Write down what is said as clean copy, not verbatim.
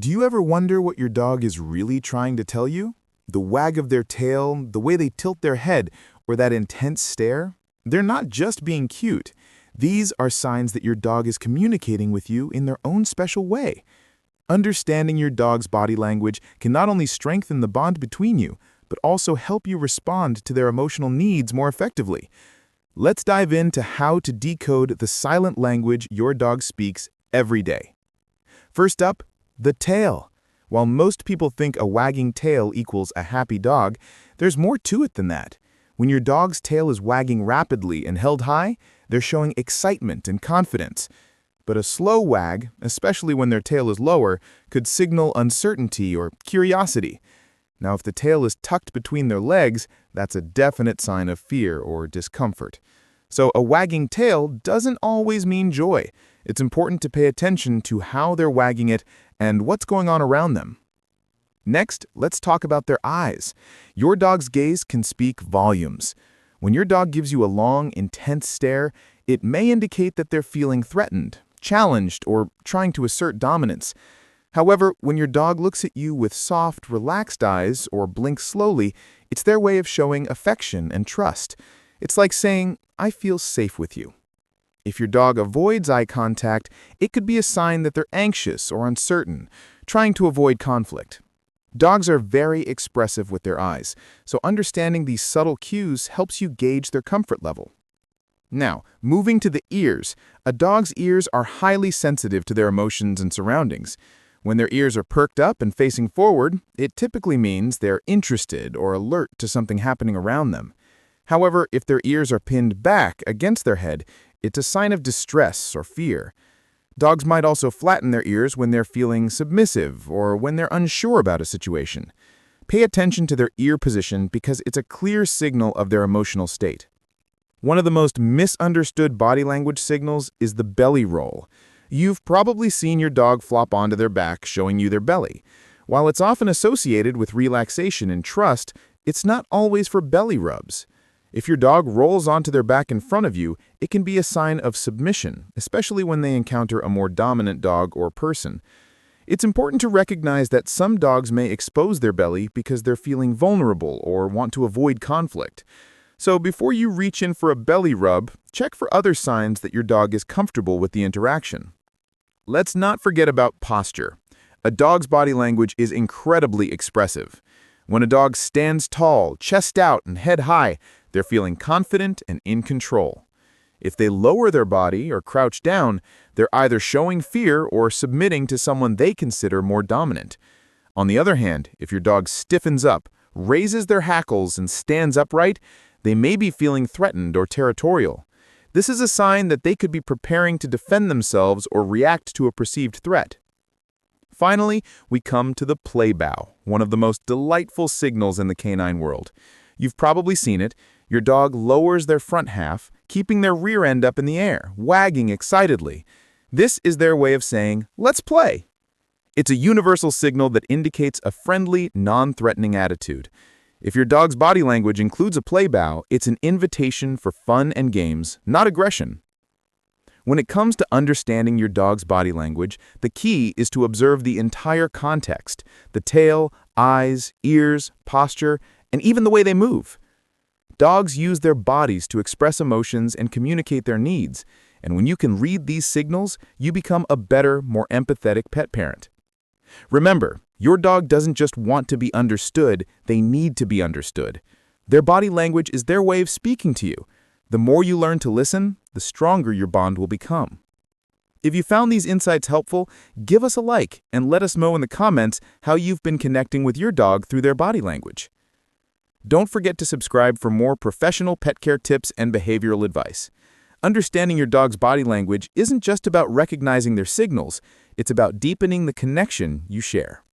Do you ever wonder what your dog is really trying to tell you? The wag of their tail, the way they tilt their head, or that intense stare? They're not just being cute. These are signs that your dog is communicating with you in their own special way. Understanding your dog's body language can not only strengthen the bond between you, but also help you respond to their emotional needs more effectively. Let's dive into how to decode the silent language your dog speaks every day. First up, the tail. While most people think a wagging tail equals a happy dog, there's more to it than that. When your dog's tail is wagging rapidly and held high, they're showing excitement and confidence. But a slow wag, especially when their tail is lower, could signal uncertainty or curiosity. Now, if the tail is tucked between their legs, that's a definite sign of fear or discomfort. So a wagging tail doesn't always mean joy. It's important to pay attention to how they're wagging it and what's going on around them. Next, let's talk about their eyes. Your dog's gaze can speak volumes. When your dog gives you a long, intense stare, it may indicate that they're feeling threatened, challenged, or trying to assert dominance. However, when your dog looks at you with soft, relaxed eyes or blinks slowly, it's their way of showing affection and trust. It's like saying, "I feel safe with you." If your dog avoids eye contact, it could be a sign that they're anxious or uncertain, trying to avoid conflict. Dogs are very expressive with their eyes, so understanding these subtle cues helps you gauge their comfort level. Now, moving to the ears, a dog's ears are highly sensitive to their emotions and surroundings. When their ears are perked up and facing forward, it typically means they're interested or alert to something happening around them. However, if their ears are pinned back against their head, it's a sign of distress or fear. Dogs might also flatten their ears when they're feeling submissive or when they're unsure about a situation. Pay attention to their ear position because it's a clear signal of their emotional state. One of the most misunderstood body language signals is the belly roll. You've probably seen your dog flop onto their back, showing you their belly. While it's often associated with relaxation and trust, it's not always for belly rubs. If your dog rolls onto their back in front of you, it can be a sign of submission, especially when they encounter a more dominant dog or person. It's important to recognize that some dogs may expose their belly because they're feeling vulnerable or want to avoid conflict. So before you reach in for a belly rub, check for other signs that your dog is comfortable with the interaction. Let's not forget about posture. A dog's body language is incredibly expressive. When a dog stands tall, chest out, and head high, they're feeling confident and in control. If they lower their body or crouch down, they're either showing fear or submitting to someone they consider more dominant. On the other hand, if your dog stiffens up, raises their hackles, and stands upright, they may be feeling threatened or territorial. This is a sign that they could be preparing to defend themselves or react to a perceived threat. Finally, we come to the play bow, one of the most delightful signals in the canine world. You've probably seen it. Your dog lowers their front half, keeping their rear end up in the air, wagging excitedly. This is their way of saying, "Let's play." It's a universal signal that indicates a friendly, non-threatening attitude. If your dog's body language includes a play bow, it's an invitation for fun and games, not aggression. When it comes to understanding your dog's body language, the key is to observe the entire context: the tail, eyes, ears, posture, and even the way they move. Dogs use their bodies to express emotions and communicate their needs, and when you can read these signals, you become a better, more empathetic pet parent. Remember, your dog doesn't just want to be understood, they need to be understood. Their body language is their way of speaking to you. The more you learn to listen, the stronger your bond will become. If you found these insights helpful, give us a like and let us know in the comments how you've been connecting with your dog through their body language. Don't forget to subscribe for more professional pet care tips and behavioral advice. Understanding your dog's body language isn't just about recognizing their signals, it's about deepening the connection you share.